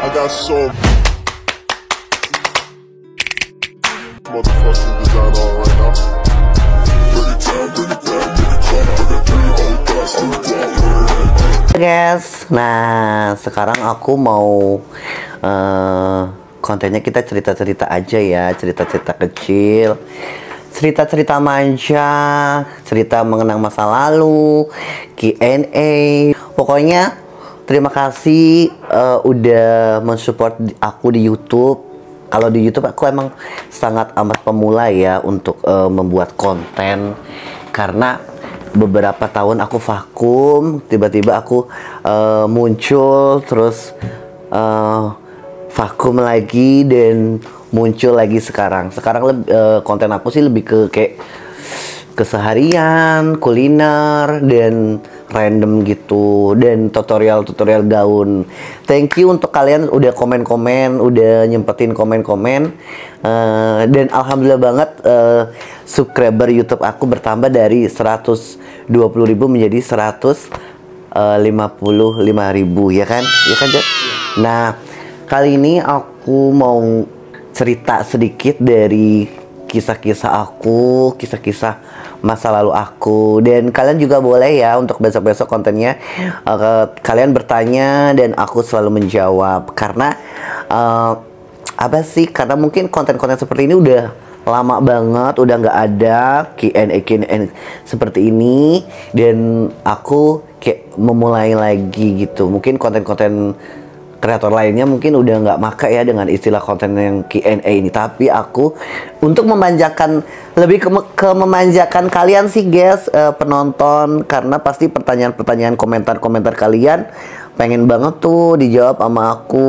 I got some motherfucking design on right now. Bring it down, bring it down, make it clap. I got 3 old guys, Guys, nah sekarang aku mau kontennya kita cerita-cerita aja ya, cerita-cerita kecil, cerita-cerita manja, cerita mengenang masa lalu, Q&A. Pokoknya terima kasih udah mensupport aku di YouTube. Kalau di YouTube aku emang sangat amat pemula ya untuk membuat konten, karena beberapa tahun aku vakum, tiba-tiba aku muncul, terus vakum lagi dan muncul lagi sekarang. Sekarang konten aku sih lebih ke kayak keseharian, kuliner, dan random gitu, dan tutorial-tutorial gaun. Thank you untuk kalian udah komen-komen, udah nyempetin komen-komen, dan alhamdulillah banget subscriber YouTube aku bertambah dari 120.000 menjadi 155.000 ya kan? Ya kan, Jat? Nah, kali ini aku mau cerita sedikit dari kisah-kisah aku, kisah-kisah masa lalu aku, dan kalian juga boleh ya untuk besok-besok kontennya kalian bertanya dan aku selalu menjawab, karena apa sih? Karena mungkin konten-konten seperti ini udah lama banget, udah nggak ada Q&A seperti ini, dan aku kayak memulai lagi gitu. Mungkin konten-konten kreator lainnya mungkin udah nggak make ya dengan istilah konten yang Q&A ini, tapi aku untuk memanjakan, lebih ke memanjakan kalian sih guys, penonton, karena pasti pertanyaan-pertanyaan, komentar-komentar kalian pengen banget tuh dijawab sama aku,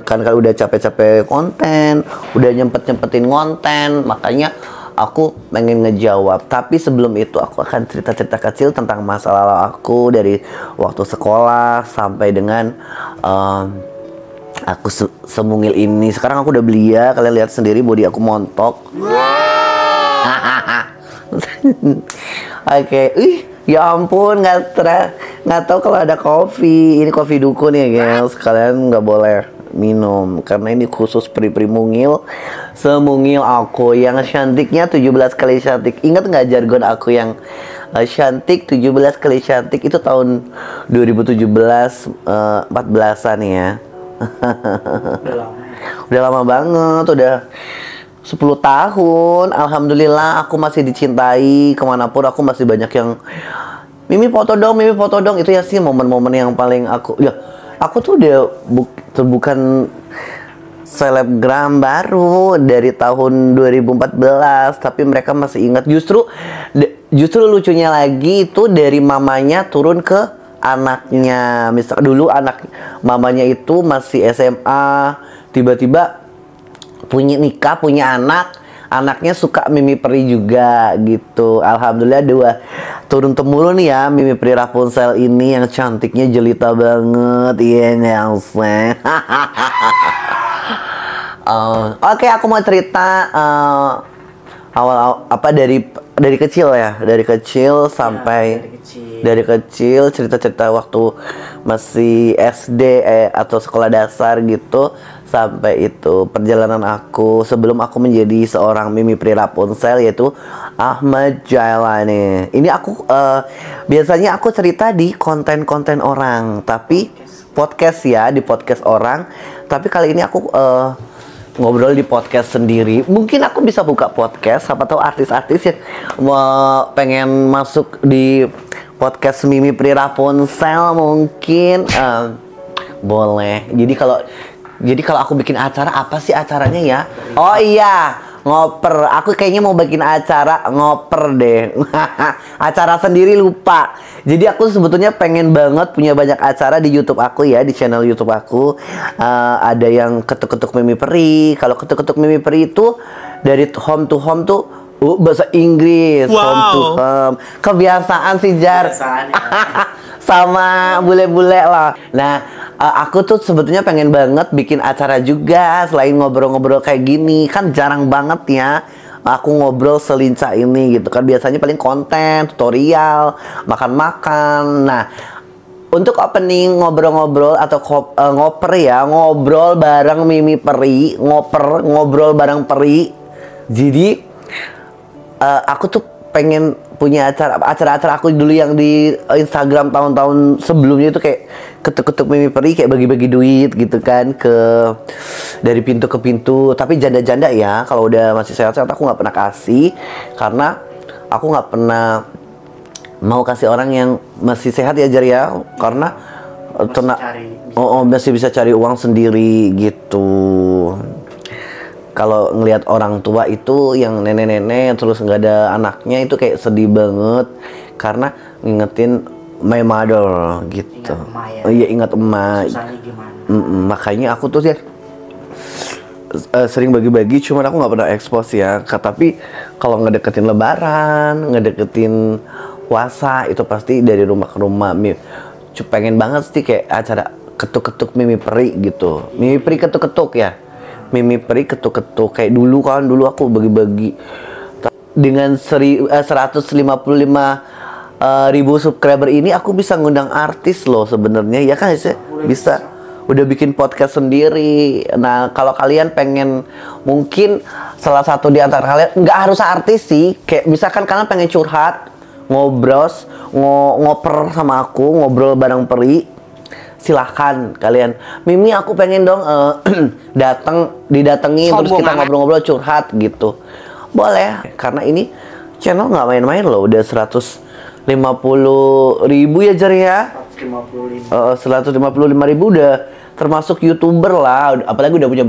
kan kalau udah capek-capek konten, udah nyempetin konten, makanya aku pengen ngejawab. Tapi sebelum itu aku akan cerita-cerita kecil tentang masa lalu aku dari waktu sekolah sampai dengan aku semungil ini. Sekarang aku udah belia, kalian lihat sendiri body aku montok. Oke, ya ampun, nggak tahu kalau ada kopi. Ini kopi dukun ya guys, kalian nggak boleh minum karena ini khusus pri-pri mungil, semungil aku yang cantiknya 17 kali cantik. Ingat nggak jargon aku yang cantik 17 kali cantik itu tahun 2017 14-an ya. Udah lama banget, udah 10 tahun. Alhamdulillah aku masih dicintai, kemanapun aku masih banyak yang Mimi foto dong, Mimi foto dong. Itu ya sih momen-momen yang paling aku ya. Aku tuh udah bukan selebgram baru dari tahun 2014, tapi mereka masih ingat. Justru lucunya lagi itu dari mamanya turun ke anaknya. Misal dulu anak mamanya itu masih SMA, tiba-tiba nikah, punya anak. Anaknya suka Mimi Peri juga gitu. Alhamdulillah turun temurun ya Mimi Peri Rapunzel ini yang cantiknya jelita banget. Iya Nelson. Oke, aku mau cerita awal apa dari kecil ya, dari kecil sampai dari kecil cerita-cerita waktu masih SD atau sekolah dasar gitu, sampai itu perjalanan aku sebelum aku menjadi seorang Mimi Peri Rapunzel, yaitu Ahmad Jailani. Ini aku biasanya aku cerita di konten-konten orang, tapi podcast ya, di podcast orang. Tapi kali ini aku ngobrol di podcast sendiri. Mungkin aku bisa buka podcast, siapa tahu artis-artis yang pengen masuk di podcast Mimi Peri Rapunzel mungkin boleh. Jadi kalau aku bikin acara, apa sih acaranya ya? Oh iya, ngoper. Aku kayaknya mau bikin acara ngoper deh. Acara sendiri lupa. Jadi aku sebetulnya pengen banget punya banyak acara di YouTube aku ya, di channel YouTube aku. Ada yang ketuk-ketuk Mimi Peri. Kalau ketuk-ketuk Mimi Peri itu dari home to home tuh bahasa Inggris. Wow. Home to home. Kebiasaan sih Jar. Kebiasaan, ya. Sama bule-bule lah. Nah, aku tuh sebetulnya pengen banget bikin acara juga selain ngobrol-ngobrol kayak gini. Kan jarang banget ya aku ngobrol selincah ini gitu kan. Biasanya paling konten, tutorial, makan-makan. Nah, untuk opening ngobrol-ngobrol atau ngoper ya, ngobrol bareng Mimi Peri, ngobrol bareng Peri. Jadi aku tuh pengen punya acara-acara aku dulu yang di Instagram tahun-tahun sebelumnya itu kayak ketuk-ketuk Mimi Peri, kayak bagi-bagi duit gitu kan dari pintu ke pintu. Tapi janda-janda ya, kalau udah masih sehat-sehat aku nggak pernah kasih, karena aku nggak pernah mau kasih orang yang masih sehat ya Jar ya, karena masih bisa cari uang sendiri gitu. Kalau ngelihat orang tua itu yang nenek-nenek terus nggak ada anaknya itu kayak sedih banget, karena ngingetin my mother gitu. Iya, ingat emak. Makanya aku tuh ya sering bagi-bagi, cuman aku nggak pernah expose ya. Tapi kalau ngedeketin lebaran, ngedeketin puasa itu pasti dari rumah ke rumah. Pengen banget sih kayak acara ketuk-ketuk Mimi Peri gitu. Mimi Peri ketuk-ketuk ya. Mimi Peri ketuk-ketuk kayak dulu kan, dulu aku bagi-bagi dengan 155.000 subscriber ini aku bisa ngundang artis loh sebenarnya ya kan sih, bisa udah bikin podcast sendiri. Nah kalau kalian pengen, mungkin salah satu di antara kalian, nggak harus artis sih, kayak misalkan kalian pengen curhat, ngoper sama aku, ngobrol bareng Peri, silahkan kalian. Mimi aku pengen dong didatengin terus kita ngobrol-ngobrol curhat gitu, boleh. Karena ini channel nggak main-main loh, udah 150.000 ya Jar ya. 155.000 udah termasuk YouTuber lah, apalagi udah punya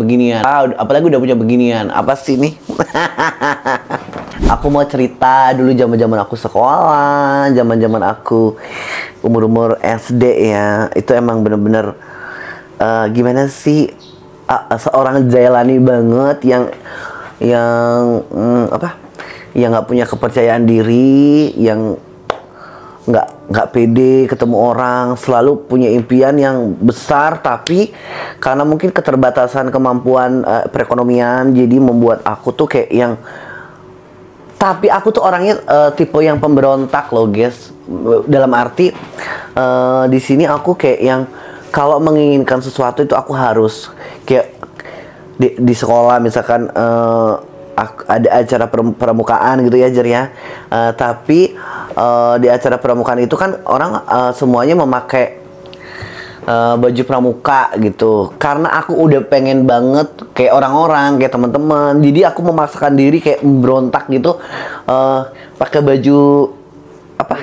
beginian. Apa sih nih? Aku mau cerita dulu zaman aku sekolah, zaman aku umur SD ya. Itu emang bener-bener gimana sih, seorang Jailani banget yang yang nggak punya kepercayaan diri, yang nggak pede ketemu orang, selalu punya impian yang besar, tapi karena mungkin keterbatasan kemampuan perekonomian, jadi membuat aku tuh kayak yang, tapi aku tuh orangnya tipe yang pemberontak loh guys, dalam arti di sini aku kayak yang kalau menginginkan sesuatu itu aku harus kayak di sekolah misalkan ada acara pramukaan gitu ya Jar ya, tapi di acara pramukaan itu kan orang semuanya memakai baju pramuka gitu, karena aku udah pengen banget kayak orang-orang, kayak teman-teman, jadi aku memaksakan diri kayak berontak gitu, pakai baju apa,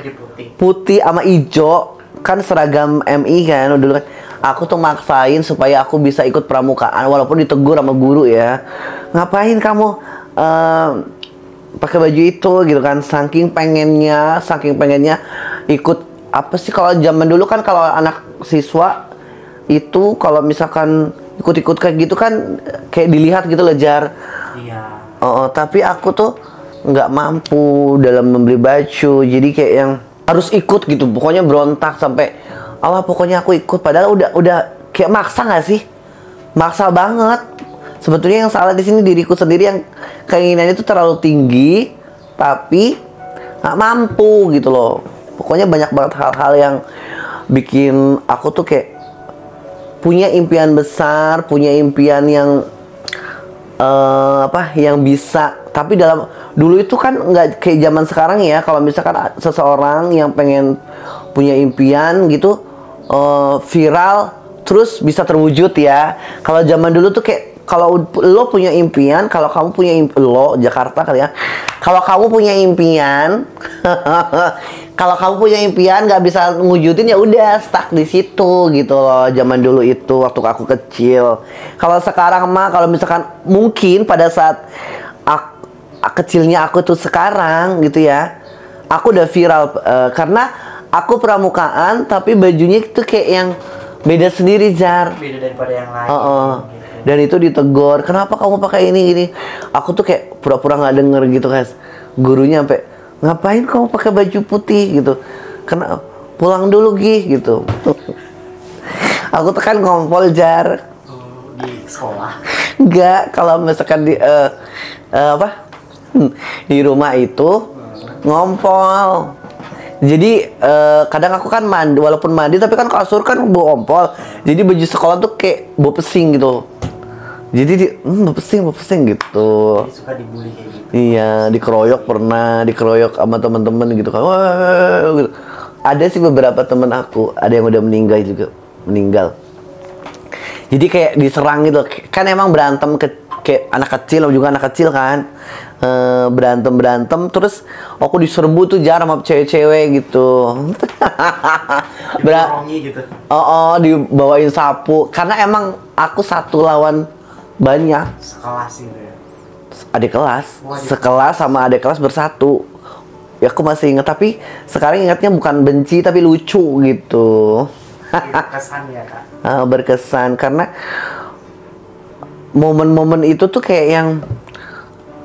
putih sama hijau kan, seragam MI kan dulu kan. Aku tuh maksain supaya aku bisa ikut pramukaan, walaupun ditegur sama guru ya, ngapain kamu pakai baju itu gitu kan. Saking pengennya ikut. Apa sih, kalau zaman dulu kan kalau anak siswa itu kalau misalkan ikut-ikut kayak gitu kan kayak dilihat gitu loh Jar. Iya. Tapi aku tuh nggak mampu dalam membeli baju, jadi kayak yang harus ikut gitu, pokoknya berontak sampai pokoknya aku ikut, padahal udah kayak maksa nggak sih, maksa banget. Sebetulnya yang salah di sini diriku sendiri, yang keinginannya itu terlalu tinggi tapi nggak mampu gitu loh. Pokoknya banyak banget hal-hal yang bikin aku tuh kayak punya impian besar, punya impian yang yang bisa. Tapi dulu itu kan nggak kayak zaman sekarang ya. Kalau misalkan seseorang yang pengen punya impian gitu viral terus bisa terwujud ya. Kalau zaman dulu tuh kayak, kalau lo punya impian, kalau kamu punya lo Jakarta kali ya, kalau kamu punya impian kalau kamu punya impian nggak bisa ngwujudin, ya udah stuck di situ gitu loh. Zaman dulu itu waktu aku kecil. Kalau sekarang mah, kalau misalkan mungkin pada saat kecilnya aku tuh sekarang gitu ya, aku udah viral karena aku pramukaan tapi bajunya itu kayak yang beda sendiri Jar, beda daripada yang lain. Gitu. Dan itu ditegur, kenapa kamu pakai ini gini. Aku tuh kayak pura-pura nggak denger gitu guys. Gurunya sampai, ngapain kamu pakai baju putih gitu, karena pulang dulu gitu. Aku tuh kan ngompol Jar di sekolah. Enggak, kalau misalkan di di rumah itu ngompol Jadi kadang aku kan mandi, walaupun mandi tapi kan kasur kan bau ompol. Jadi baju sekolah tuh kayak bau pesing gitu. Jadi bau pesing gitu. Jadi suka dibully kayak gitu. Iya, dikeroyok sama teman-teman gitu kan. Wah, gitu. Ada sih beberapa temen aku, ada yang udah meninggal. Jadi kayak diserang gitu. Kan emang berantem kayak anak kecil juga anak kecil kan. Berantem terus aku diserbu tuh Jar sama cewek-cewek gitu. Diborongi gitu. Dibawain sapu karena emang aku satu lawan banyak. Sekelas gitu ya. Adik kelas, Oh, adik sekelas sama adik kelas bersatu. Ya aku masih ingat, tapi sekarang ingatnya bukan benci tapi lucu gitu. Berkesan ya kak. Berkesan karena momen-momen itu tuh kayak yang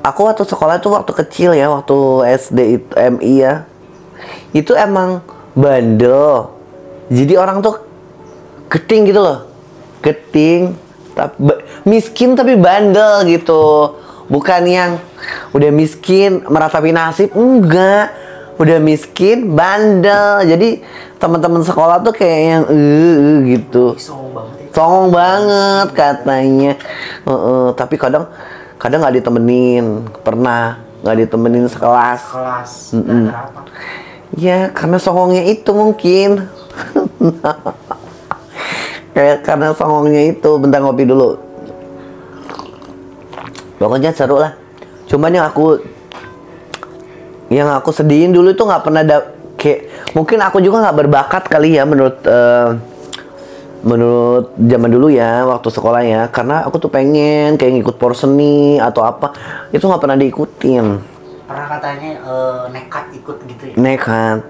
aku waktu sekolah tuh waktu kecil ya, waktu SD itu MI ya, itu emang bandel. Jadi orang tuh geting gitu loh, miskin tapi bandel gitu. Bukan yang udah miskin meratapi nasib, enggak. Udah miskin bandel. Jadi teman-teman sekolah tuh kayak yang gitu. Songong banget ya. Songong banget katanya. Tapi kadang nggak ditemenin, pernah nggak ditemenin sekelas. Kelas. Apa? Ya karena songongnya itu mungkin. Kayak karena songongnya itu. Bentar ngopi dulu. Pokoknya seru lah. Cuman yang aku sedihin dulu tuh nggak pernah kayak mungkin aku juga nggak berbakat kali ya menurut zaman dulu ya waktu sekolah ya, karena aku tuh pengen kayak ngikut porseni atau apa, itu nggak pernah diikutin. Pernah katanya nekat ikut gitu ya? Nekat.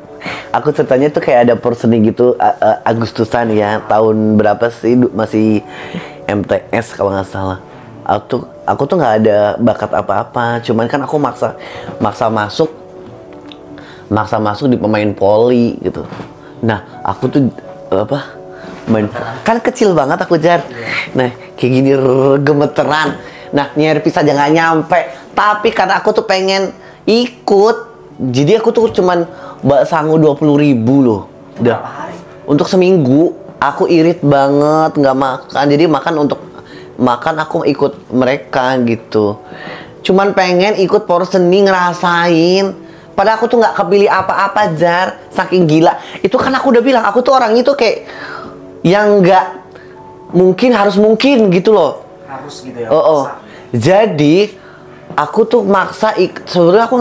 Aku ceritanya tuh kayak ada porseni gitu Agustusan ya, tahun berapa sih, masih MTS kalau nggak salah. Aku tuh nggak ada bakat apa-apa, cuman kan aku maksa masuk di pemain voli gitu. Nah aku tuh kan kecil banget aku Jar. Nah kayak gini gemeteran. Nah nyerpis aja nggak nyampe. Tapi karena aku tuh pengen ikut, jadi aku tuh cuman sangu 20.000 loh. Udah untuk seminggu. Aku irit banget nggak makan. Jadi makan aku ikut mereka gitu. Cuman pengen ikut porseni ngerasain. Padahal aku tuh nggak kepilih apa-apa Jar. Saking gila. Itu kan aku udah bilang aku tuh orangnya tuh kayak yang nggak harus mungkin gitu loh. Harus gitu ya. Jadi aku tuh maksa sebenarnya aku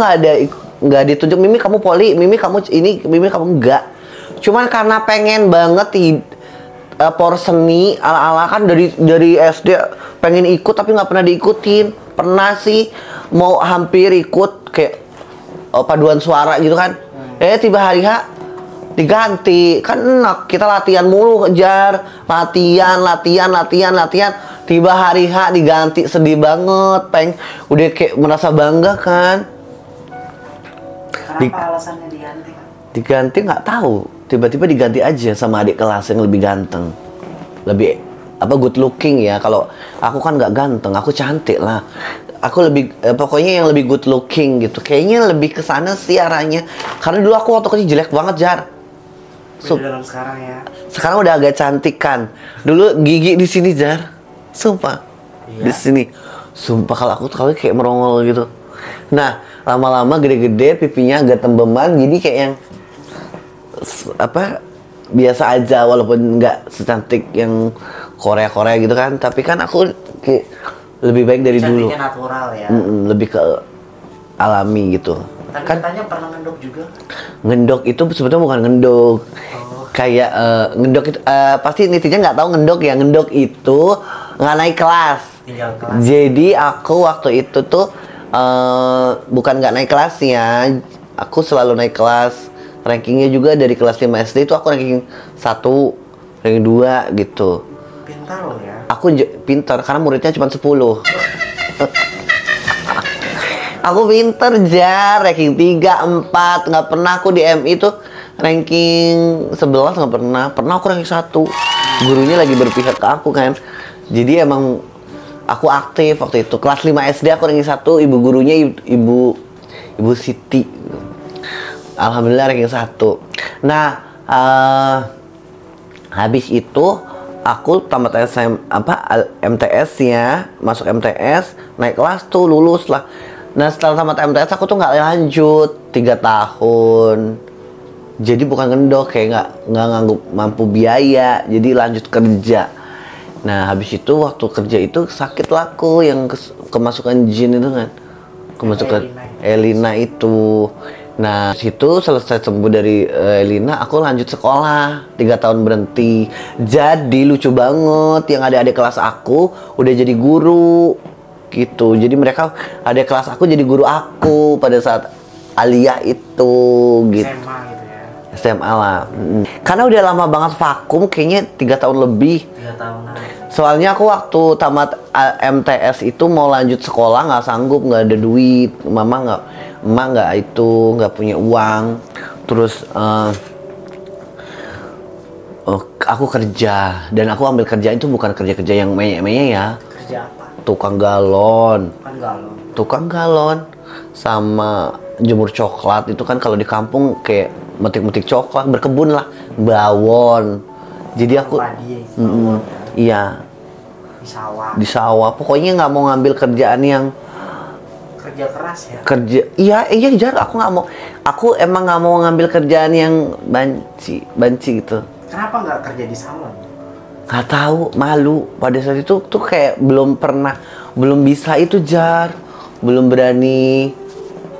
nggak ditunjuk, Mimi kamu poli, Mimi kamu ini, Mimi kamu enggak. Cuman karena pengen banget porseni ala-ala kan dari SD pengen ikut tapi nggak pernah diikutin. Pernah sih mau hampir ikut kayak paduan suara gitu kan. Tiba hari H diganti. Kan enak, kita latihan mulu Jar. Latihan. Tiba hari H diganti, sedih banget. Udah kayak merasa bangga kan. Kenapa alasannya diganti? Diganti nggak tahu. Tiba-tiba diganti aja sama adik kelas yang lebih ganteng, lebih good looking ya. Kalau aku kan nggak ganteng, aku cantik lah. Aku lebih pokoknya yang lebih good looking gitu. Kayaknya lebih ke sana sih arahnya. Karena dulu aku waktu kecil jelek banget Jar. Dalam sekarang ya. Sekarang udah agak cantik kan. Dulu gigi di sini Jar. Sumpah. Di sini. Sumpah kalau kayak merongol gitu. Nah, lama-lama gede-gede pipinya agak tembeman, jadi kayak yang biasa aja, walaupun nggak secantik yang Korea gitu kan, tapi kan aku kayak lebih baik dari dulu. Cantiknya natural ya. Lebih ke alami gitu. Tapi Kan katanya pernah ngendok juga. ngendok itu sebetulnya bukan ngendok. Kayak ngendok itu pasti netizen nggak tahu ngendok ya. Ngendok itu nggak naik kelas. Tinggal kelas. Jadi aku waktu itu tuh bukan nggak naik kelas ya. Aku selalu naik kelas. Rankingnya juga dari kelas 5 SD itu aku ranking 1, ranking 2 gitu. Pintar loh ya. Aku pintar karena muridnya cuma 10. Aku pintar Jar, ranking 3, 4. Nggak pernah aku di MI tuh ranking 11, nggak pernah. Pernah aku ranking 1. Gurunya lagi berpihak ke aku kan. Jadi emang aku aktif waktu itu. Kelas 5 SD aku ranking 1, ibu gurunya ibu Siti. Alhamdulillah ranking 1. Nah, habis itu aku tamat MTS-nya, masuk MTS, naik kelas tuh, lulus lah. Nah, setelah tamat MTS aku tuh nggak lanjut 3 tahun. Jadi bukan ngendok, kayak nggak ngangguk mampu biaya, jadi lanjut kerja. Nah, habis itu waktu kerja itu sakit laku yang kemasukan jin itu kan, kemasukan Elina itu. Nah, situ selesai sembuh dari Elina, aku lanjut sekolah 3 tahun berhenti. Jadi lucu banget, yang adik-adik kelas aku udah jadi guru gitu. Jadi mereka adik kelas aku jadi guru aku pada saat aliyah itu gitu. SMA gitu ya. SMA lah. Karena udah lama banget vakum, kayaknya 3 tahun lebih. 3 tahunan. Soalnya aku waktu tamat MTS itu mau lanjut sekolah nggak sanggup, nggak ada duit. Emak nggak punya uang. Terus aku kerja, dan aku ambil kerjaan itu bukan kerja yang meyek-meyek ya. Kerja apa? Tukang galon. Kan galon. Tukang galon sama jemur coklat itu kan kalau di kampung kayak metik-metik coklat, berkebun lah, bawon. Jadi aku Padi, bawon, iya di di sawah. Pokoknya nggak mau ngambil kerjaan yang kerja keras ya. iya Jar, aku nggak mau. Aku emang nggak mau ngambil kerjaan yang banci gitu. Kenapa nggak kerja di salon? Nggak tahu, malu. Pada saat itu tuh kayak belum bisa itu Jar, belum berani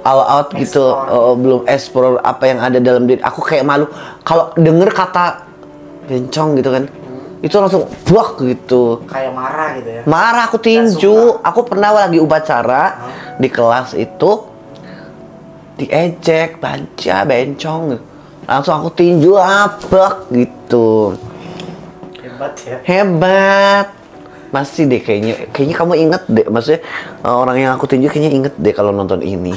all out gitu. Belum explore apa yang ada dalam diri aku, kayak malu kalau denger kata bencong gitu kan. Itu langsung buak gitu. Kayak marah gitu ya. Marah, aku tinju. Aku pernah lagi upacara di kelas itu diejek, baca bencong. Langsung aku tinju abak gitu. Hebat ya. Hebat. Masih deh kayaknya kamu inget deh. Maksudnya orang yang aku tinju kayaknya inget deh kalau nonton ini.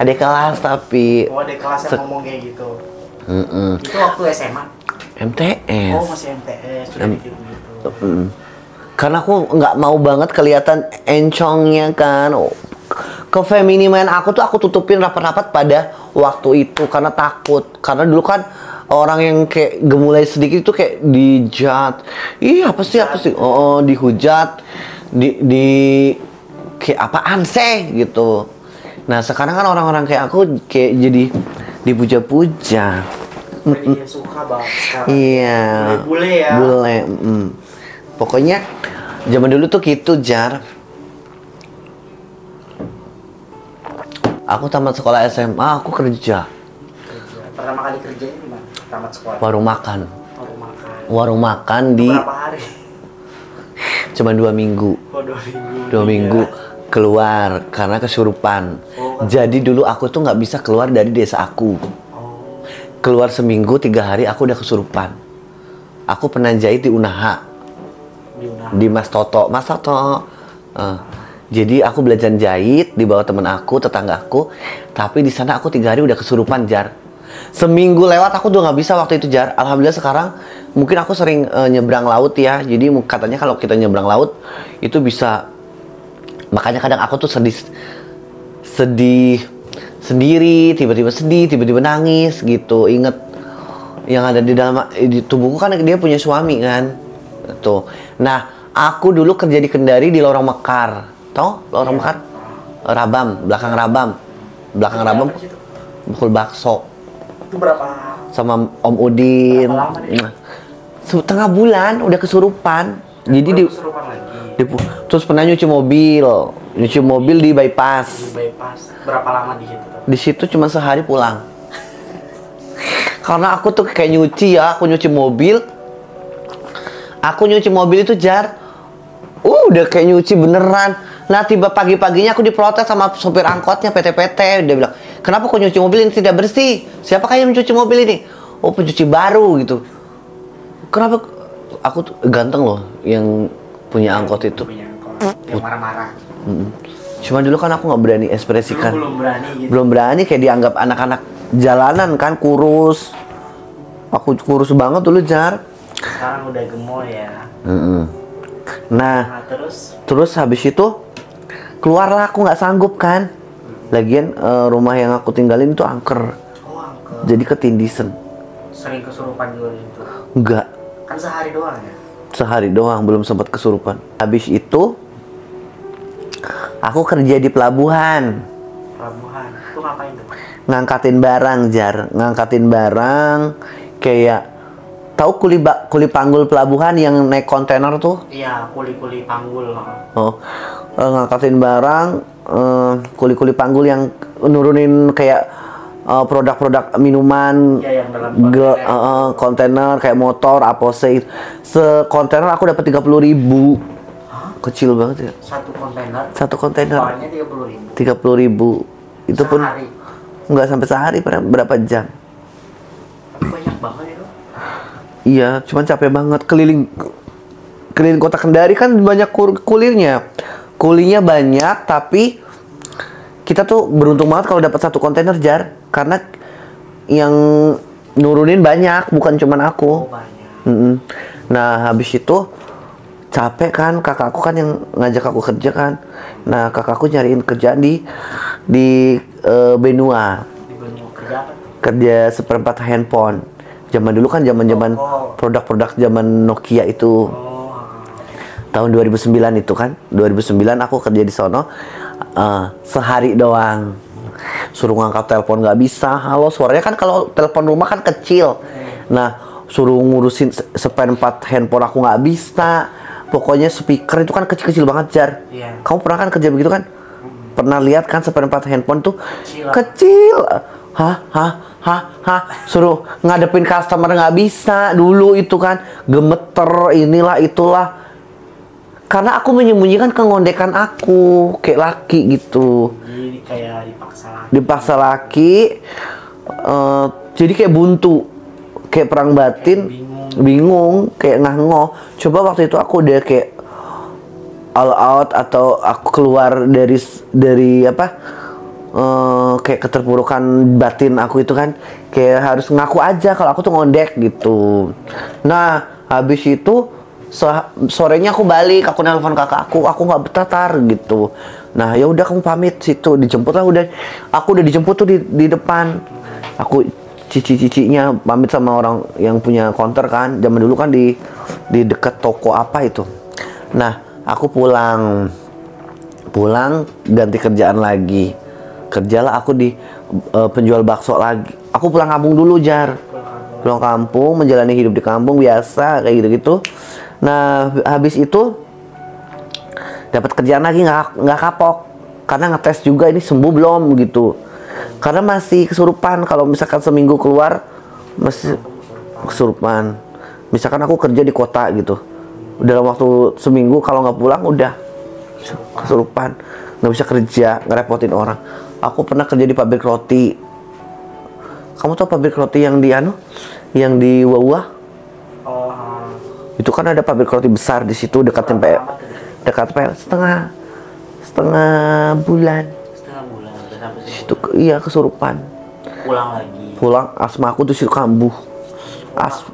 Ada kelas tapi Oh, ada kelas yang ngomong kayak gitu. Itu waktu SMA. MTS. Oh, masih MTS. Sudah gitu. Karena aku nggak mau banget kelihatan encongnya kan. Kefeminiman aku tuh aku tutupin rapat-rapat pada waktu itu karena takut. Karena dulu kan orang yang kayak gemulai sedikit itu kayak dijat. Iya apa sih? Oh, dihujat, di kayak apaan sih gitu. Nah sekarang kan orang-orang kayak aku kayak jadi dipuja-puja. Jadi suka banget sekarang. Iya. Bule ya. Bule. Pokoknya zaman dulu tuh gitu Jar. Aku tamat sekolah SMA, aku kerja. Pertama kali kerjanya di mana? Tamat sekolah. Warung makan. Warung makan. di Berapa hari? cuma 2 minggu. Oh, 2 minggu. 2 minggu keluar karena kesurupan. Jadi dulu aku tuh nggak bisa keluar dari desa aku. Keluar seminggu 3 hari aku udah kesurupan. Aku pernah jahit di Unaha. Di Mas Toto. Jadi aku belajar jahit di bawah temen aku, tetanggaku. Tapi di sana aku 3 hari udah kesurupan Jar. Seminggu lewat aku udah nggak bisa waktu itu Jar. Alhamdulillah sekarang mungkin aku sering nyebrang laut ya. Jadi katanya kalau kita nyebrang laut itu bisa. Makanya kadang aku tuh sedih sendiri, tiba-tiba sedih, tiba-tiba nangis gitu. Inget yang ada di dalam di tubuhku kan dia punya suami kan. Tuh. Nah, aku dulu kerja di Kendari di Lorong Mekar. Tahu Lorong Mekar? Rabam, belakang Rabam. Bukul bakso. Itu berapa? Sama Om Udin. Berapa lama nih? Setengah bulan udah kesurupan. Jadi kesurupan lagi. Terus pernah nyuci mobil di bypass. Di bypass. Berapa lama di situ? Di situ cuma sehari pulang. Karena aku tuh kayak nyuci ya, aku nyuci mobil. Aku nyuci mobil itu Jar. Udah kayak nyuci beneran. Nah tiba pagi-paginya aku diprotes sama sopir angkotnya PT-PT. Dia bilang, kenapa kok nyuci mobil ini tidak bersih? Siapakah yang mencuci mobil ini? Oh pencuci baru gitu. Kenapa? Aku tuh ganteng loh yang punya angkot itu. Punya angkot. Yang marah-marah. Cuma dulu kan aku nggak berani ekspresikan. Belum berani gitu. Belum berani kayak dianggap anak-anak jalanan kan, kurus. Aku kurus banget dulu Jar. Sekarang udah gemuk ya. Nah Terus habis itu keluarlah aku nggak sanggup kan. Lagian rumah yang aku tinggalin itu angker. Oh, angker. Jadi ketindisan. Sering kesurupan juga gitu. Enggak. Kan sehari doang ya. Sehari doang belum sempat kesurupan. Habis itu aku kerja di pelabuhan. Pelabuhan. Itu ngapain tuh? Ngangkatin barang, Jar. Ngangkatin barang kayak tahu kuli panggul pelabuhan yang naik kontainer tuh? Iya, kuli-kuli panggul. Oh, ngangkatin barang, kuli panggul yang nurunin kayak produk-produk minuman, Iya, yang dalam kontainer kayak motor, apose. Sekontainer aku dapat 30.000. Kecil banget ya. Satu kontainer. Satu kontainer. Soalnya 30.000. 30.000. Itu pun Sehari. nggak sampai sehari, berapa jam. Banyak banget itu. Iya, cuman capek banget keliling kota Kendari kan banyak kulirnya. Kulinya banyak, tapi kita tuh beruntung banget kalau dapat satu kontainer, Jar. Karena yang nurunin banyak, bukan cuman aku. Oh, banyak. Nah, habis itu capek kan, kakakku kan yang ngajak aku kerja kan. Nah, kakakku nyariin kerjaan di Benua. Di benua kerja apa tuh? Kerja seperempat handphone. Zaman dulu kan zaman-zaman produk-produk zaman Nokia itu. Oh. Tahun 2009 itu kan. 2009 aku kerja di sono sehari doang. Suruh ngangkat telepon nggak bisa. Halo, suaranya kan kalau telepon rumah kan kecil. Nah, suruh ngurusin seperempat handphone aku nggak bisa. Pokoknya speaker itu kan kecil-kecil banget, Jar. Iya. Kamu pernah kan kerja begitu kan? Pernah lihat kan seperempat handphone tuh Kecil. kecil. Suruh ngadepin customer nggak bisa dulu itu kan, gemeter inilah itulah. Karena aku menyembunyikan kengondekan aku kayak laki gitu. Jadi kayak dipaksa lagi. Dipaksa laki, jadi kayak buntu, kayak perang batin, bingung, kayak ngoh. Coba waktu itu aku udah kayak all out atau aku keluar dari apa? Kayak keterpurukan batin aku itu kan, kayak harus ngaku aja kalau aku tuh ngondek gitu. Nah, habis itu sorenya aku balik, aku nelpon kakak aku nggak betah gitu. Nah, ya udah kamu pamit situ, dijemput lah udah. Aku udah dijemput tuh di depan. Aku cici-cicinya pamit sama orang yang punya counter kan. Zaman dulu kan di dekat toko apa itu. Nah, aku pulang ganti kerjaan lagi. Kerjalah aku di penjual bakso lagi. Aku pulang kampung dulu, Jar. Pulang kampung, menjalani hidup di kampung biasa kayak gitu-gitu. Nah, habis itu dapat kerjaan lagi nggak kapok. Karena ngetes juga ini sembuh belum gitu. Karena masih kesurupan. Kalau misalkan seminggu keluar masih kesurupan. Misalkan aku kerja di kota gitu. Dalam waktu seminggu kalau nggak pulang udah kesurupan. Nggak bisa kerja, ngerepotin orang. Aku pernah kerja di pabrik roti. Kamu tahu pabrik roti yang di yang di Wawah? Oh. Itu kan ada pabrik roti besar di situ dekat PL setengah bulan. Setengah bulan udah sampai situ. Itu iya kesurupan. Pulang lagi. Pulang asma aku tuh kambuh.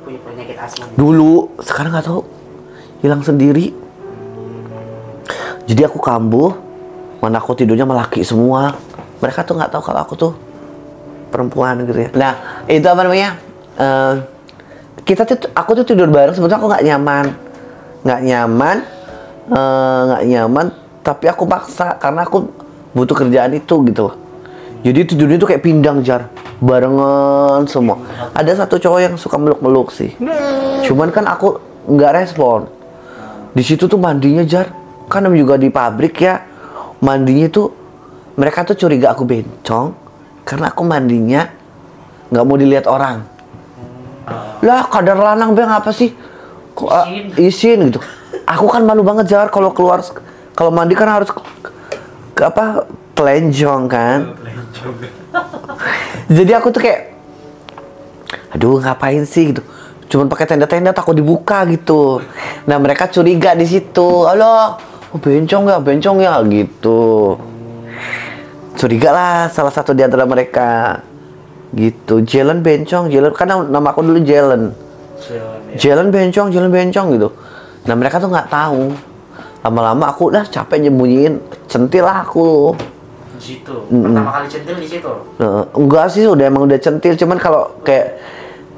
Punya penyakit asma. Dulu, sekarang nggak tahu. Hilang sendiri. Jadi aku kambuh. Mana aku tidurnya sama laki semua. Mereka tuh nggak tahu kalau aku tuh perempuan gitu ya. Nah, itu apa namanya? Aku tuh tidur bareng. Sebetulnya aku nggak nyaman. Tapi aku paksa karena aku butuh kerjaan itu gitu. Jadi tidurnya tuh kayak pindang, Jar. Barengan semua. Ada satu cowok yang suka meluk-meluk sih. Cuman kan aku nggak respon. Di situ tuh mandinya, Jar. Kan juga di pabrik ya. Mandinya tuh mereka tuh curiga aku bencong karena aku mandinya nggak mau dilihat orang. Lah, kadar lanang bang apa sih? Kok izin gitu. Aku kan malu banget, Jar, kalau keluar kalau mandi kan harus ke apa? Telanjang kan. Jadi aku tuh kayak aduh, ngapain sih gitu. Cuman pakai tenda-tenda takut dibuka gitu. Nah, mereka curiga di situ. Halo, bencong ya gitu. Curiga lah salah satu di antara mereka gitu. Jalan bencong karena nama aku dulu Jalan. Jalan bencong gitu. Nah, mereka tuh nggak tahu. Lama-lama aku udah capek nyembunyiin, centil lah aku. Di situ. Pertama kali centil di situ. Enggak sih, emang udah centil. Cuman kalau kayak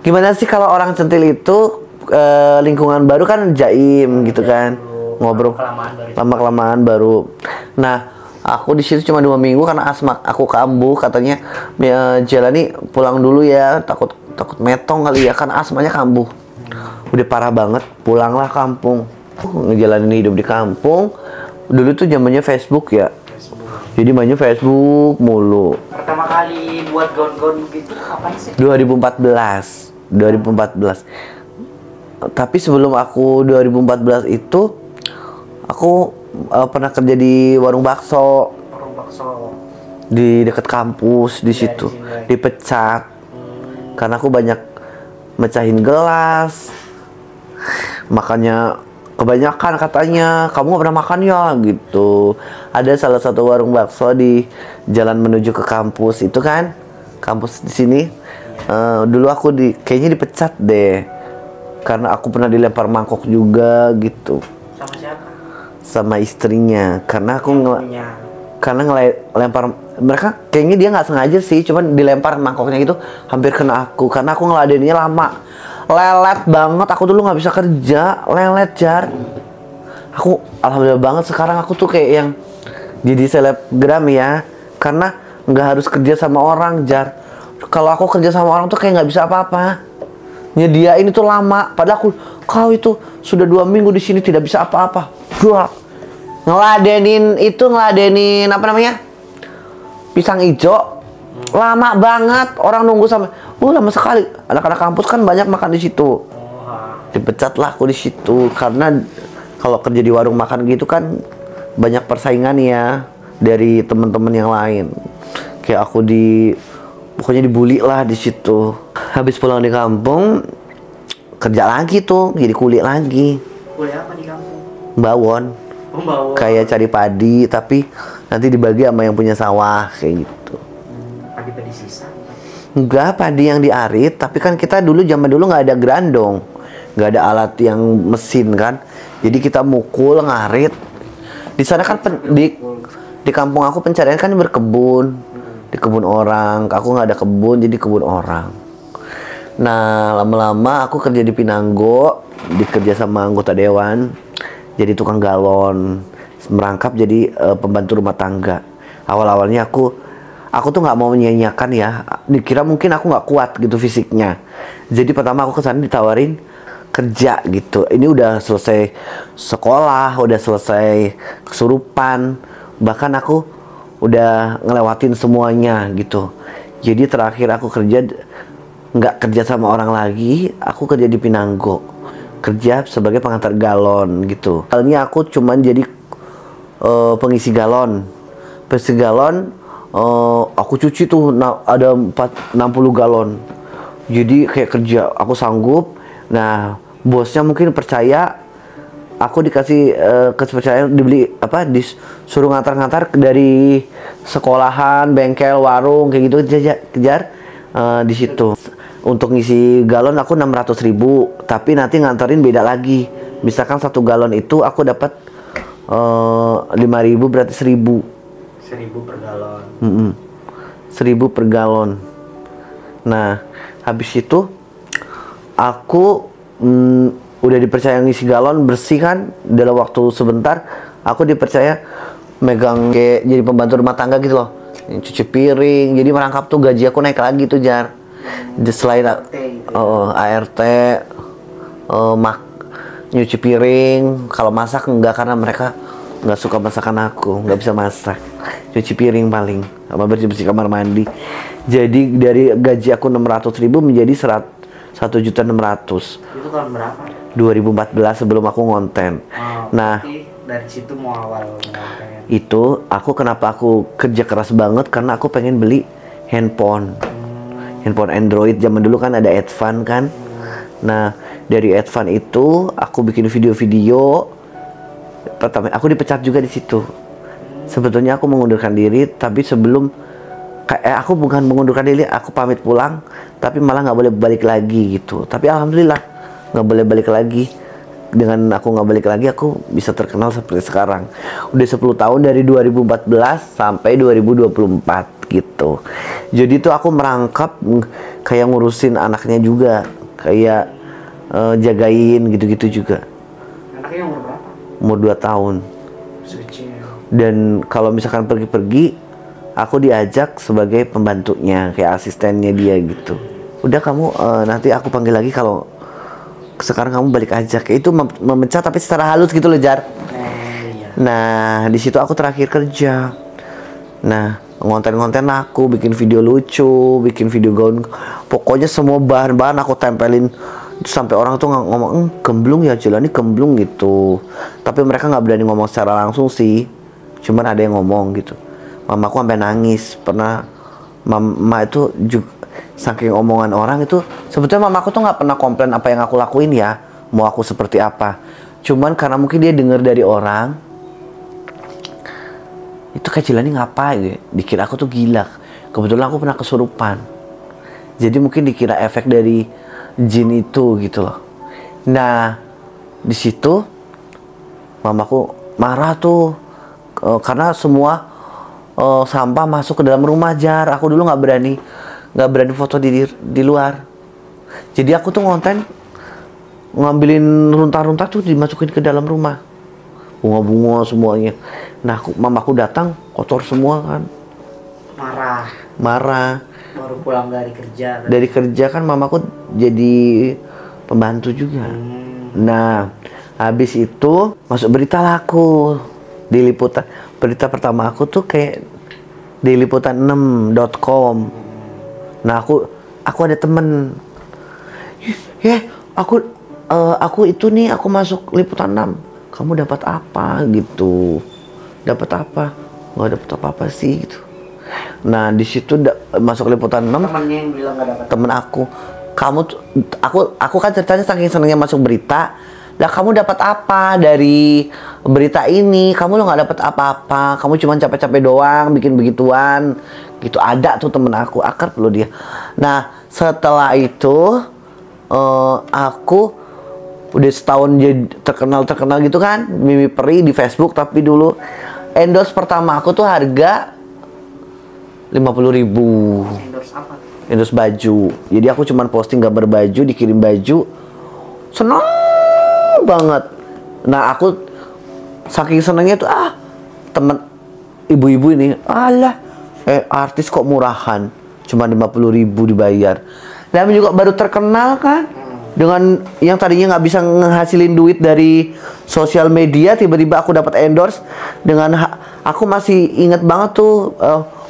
gimana sih kalau orang centil itu lingkungan baru kan jaim gitu kan, ngobrol lama-kelamaan baru. Nah, aku di situ cuma 2 minggu karena asma aku kambuh, katanya ya, Jalani pulang dulu ya, takut metong kali ya, kan asmanya kambuh. Udah parah banget, pulanglah kampung. Ngejalanin hidup di kampung. Dulu tuh zamannya Facebook ya. Jadi mainnya Facebook mulu. Pertama kali buat gaun-gaun gitu kapan sih? 2014. Tapi sebelum aku 2014 itu aku pernah kerja di warung bakso. Warung bakso. Di dekat kampus di situ. Dipecat. Karena aku banyak mecahin gelas. Makanya kebanyakan katanya, kamu gak pernah makan ya gitu. Ada salah satu warung bakso di jalan menuju ke kampus itu kan, kampus di sini. Dulu aku kayaknya dipecat deh, karena aku pernah dilempar mangkok juga gitu. Sama siapa? Sama istrinya, karena aku karena ngelempar mereka, kayaknya dia nggak sengaja sih, cuman dilempar mangkoknya gitu hampir kena aku, karena aku ngeladeninnya lama. Lelet banget, aku dulu nggak bisa kerja, lelet Jar. Aku alhamdulillah banget sekarang aku tuh kayak yang jadi selebgram ya, karena nggak harus kerja sama orang Jar. Kalau aku kerja sama orang tuh kayak nggak bisa apa-apa. Nyediain itu lama, padahal kau itu sudah 2 minggu di sini tidak bisa apa-apa. Ngeladenin apa namanya? Pisang ijo. Lama banget, orang nunggu sampai lama sekali. Anak-anak kampus kan banyak makan di situ. Dipecat lah aku di situ karena kalau kerja di warung makan gitu kan banyak persaingan ya dari teman-teman yang lain. Kayak aku pokoknya dibully lah di situ. Habis pulang di kampung kerja lagi tuh, jadi kuli lagi. Kuli apa di kampung? Bawon. Bawon. Kayak cari padi tapi nanti dibagi sama yang punya sawah kayak gitu. Padi sisa? Enggak, padi yang diarit, tapi kan kita zaman dulu nggak ada gerandong, nggak ada alat yang mesin kan, jadi kita mukul ngarit. Di sana kan di kampung aku pencarian kan berkebun, di kebun orang. Aku nggak ada kebun, jadi kebun orang. Nah, lama-lama aku kerja di Pinanggo, dikerja sama anggota dewan, jadi tukang galon, merangkap jadi pembantu rumah tangga. Awal-awalnya aku tuh nggak mau menyanyiakan ya, dikira mungkin aku nggak kuat gitu fisiknya. Jadi pertama aku kesana ditawarin kerja gitu. Ini udah selesai sekolah, udah selesai kesurupan, bahkan aku udah ngelewatin semuanya gitu. Jadi terakhir aku nggak kerja sama orang lagi, aku kerja di Pinanggo, kerja sebagai pengantar galon gitu. Awalnya aku cuman jadi pengisi galon. Aku cuci tuh ada 60 galon. Jadi kayak kerja, aku sanggup. Nah, bosnya mungkin percaya. Aku dikasih kepercayaan disuruh ngantar-ngantar dari sekolahan, bengkel, warung kayak gitu kejar di situ. Untuk ngisi galon aku 600.000, tapi nanti nganterin beda lagi. Misalkan 1 galon itu aku dapat 5.000, berarti 1.000 per galon. 1.000 per galon. Nah, habis itu aku udah dipercaya ngisi galon bersih kan. Dalam waktu sebentar aku dipercaya megang kayak jadi pembantu rumah tangga gitu loh, cuci piring. Jadi merangkap tuh gaji aku naik lagi tuh Jar. Selain ART, nyuci piring. Kalau masak enggak, karena mereka nggak suka masakan aku, nggak bisa masak. Cuci piring paling, sama bersih-bersih kamar mandi. Jadi dari gaji aku 600.000 menjadi 1.600.000. Itu tahun berapa? 2014 sebelum aku ngonten. Nah, dari situ mau awal ngonten. Itu kenapa aku kerja keras banget, karena aku pengen beli handphone. Handphone Android zaman dulu kan ada Advan kan. Nah, dari Advan itu aku bikin video-video. Pertama aku dipecat juga di situ. Sebetulnya aku mengundurkan diri, tapi aku bukan mengundurkan diri, aku pamit pulang, tapi malah nggak boleh balik lagi gitu. Tapi alhamdulillah nggak boleh balik lagi. dengan aku nggak balik lagi aku bisa terkenal seperti sekarang. Udah 10 tahun dari 2014 sampai 2024 gitu. Jadi tuh aku merangkap kayak ngurusin anaknya juga, kayak jagain gitu-gitu juga. Anaknya umur berapa? Umur 2 tahun. Kecil. Dan kalau misalkan pergi-pergi, aku diajak sebagai pembantunya, kayak asistennya dia gitu. Udah kamu nanti aku panggil lagi kalau sekarang kamu balik aja. Kayak itu memecah tapi secara halus gitu loh, Jar. Iya. Nah, di situ aku terakhir kerja. Nah, ngonten-ngonten aku, bikin video lucu, bikin video gaun. Pokoknya semua bahan-bahan aku tempelin. Sampai orang tuh ngomong, gemblung ya Jelani, gemblung gitu. Tapi mereka nggak berani ngomong secara langsung sih. Cuman ada yang ngomong gitu. Mamaku sampai nangis. Pernah mama itu juga, saking omongan orang itu, sebetulnya mamaku tuh nggak pernah komplain apa yang aku lakuin ya, mau aku seperti apa. Cuman karena mungkin dia dengar dari orang, itu kayak Jelani ngapain ya? Dikira aku tuh gila. Kebetulan aku pernah kesurupan. Jadi mungkin dikira efek dari jin itu gitu loh. Nah, di situ mamaku marah tuh karena semua sampah masuk ke dalam rumah, Jar. Aku dulu nggak berani foto di luar. Jadi aku tuh ngonten ngambilin runta-runta tuh dimasukin ke dalam rumah, bunga-bunga semuanya. Nah, mamaku datang kotor semua kan. Marah. Baru pulang dari kerja kan? Dari kerja kan mamaku jadi pembantu juga. Nah, habis itu masuk berita laku di liputan. Berita pertama aku tuh kayak di liputan6.com. Nah, aku ada temen. Aku itu nih, aku masuk liputan 6. Kamu dapat apa gitu? Dapat apa? Nggak dapat apa-apa sih gitu. Nah, di situ masuk liputan 6. Temennya yang bilang nggak dapat. Temen aku kan ceritanya saking senengnya masuk berita. Lah, kamu dapat apa dari berita ini? Kamu lo nggak dapat apa-apa. Kamu cuma capek-capek doang bikin begituan gitu. Ada tuh temen aku, akrab loh dia. Nah, setelah itu aku udah setahun jadi terkenal gitu kan, Mimi Peri di Facebook. Tapi dulu endorse pertama aku tuh harga 50.000. Endorse apa? Endorse baju. Jadi aku cuman posting gambar baju, dikirim baju, seneng banget. Nah, aku saking senengnya tuh temen ibu-ibu ini, artis kok murahan, cuma 50.000 dibayar. Dan juga baru terkenal kan, dengan yang tadinya nggak bisa ngehasilin duit dari sosial media, tiba-tiba aku dapat endorse. Dengan aku masih inget banget tuh,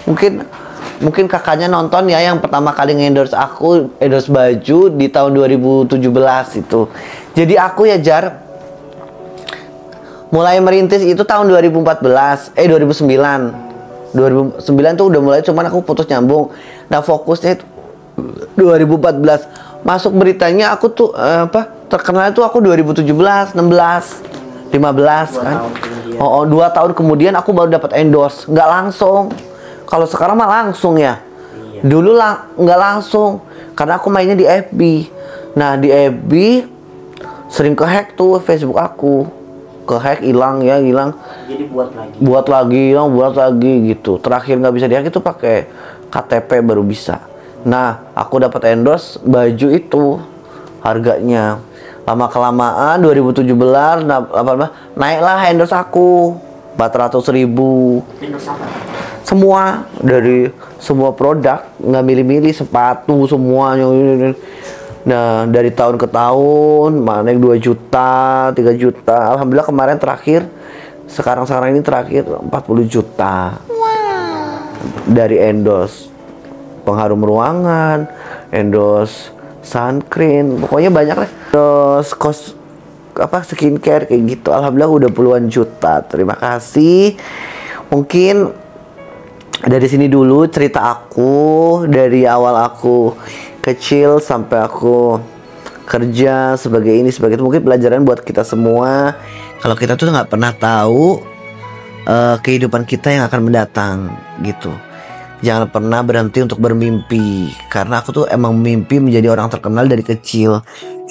mungkin kakaknya nonton ya, yang pertama kali endorse aku, endorse baju di tahun 2017 itu. Jadi aku ya, Jar, mulai merintis itu tahun 2009 tuh udah mulai, cuman aku putus nyambung. Nah, fokusnya itu 2014 masuk beritanya. Aku tuh terkenal itu aku 2017, 16, 15 kan. 2 tahun kemudian aku baru dapat endorse, nggak langsung. Kalau sekarang mah langsung ya. Iya. Dulu nggak langsung karena aku mainnya di FB. Nah, di FB sering kehack tuh Facebook aku. Kehack, hilang. Jadi buat lagi gitu. Terakhir nggak bisa dihack itu pakai KTP baru bisa. Nah, aku dapat endorse baju itu, harganya lama kelamaan 2017 naiklah endorse aku 400.000. endorse apa? Semua, dari semua produk, nggak milih-milih, sepatu semuanya. Nah, dari tahun ke tahun naik 2 juta, 3 juta. Alhamdulillah kemarin terakhir, sekarang ini terakhir 40 juta. Dari endorse pengharum ruangan, endorse sunscreen, pokoknya banyak lah. Endorse skincare kayak gitu. Alhamdulillah udah puluhan juta. Terima kasih. Mungkin dari sini dulu cerita aku, dari awal aku kecil sampai aku kerja sebagai ini, sebagai itu. Mungkin pelajaran buat kita semua. Kalau kita tuh nggak pernah tahu kehidupan kita yang akan mendatang gitu. Jangan pernah berhenti untuk bermimpi. Karena aku tuh emang mimpi menjadi orang terkenal dari kecil.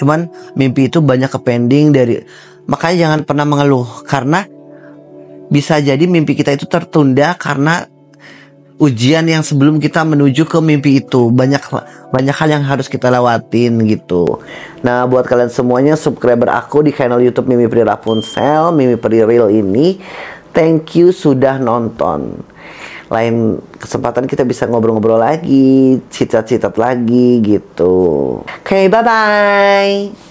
Cuman mimpi itu banyak kepending dari, makanya jangan pernah mengeluh karena bisa jadi mimpi kita itu tertunda karena ujian yang sebelum kita menuju ke mimpi itu. Banyak hal yang harus kita lewatin gitu. Nah, buat kalian semuanya subscriber aku di channel YouTube Mimi Pri Rapunzel, Mimi Pri Real ini, thank you sudah nonton. Lain kesempatan kita bisa ngobrol-ngobrol lagi, citat-citat lagi gitu. Oke, bye-bye.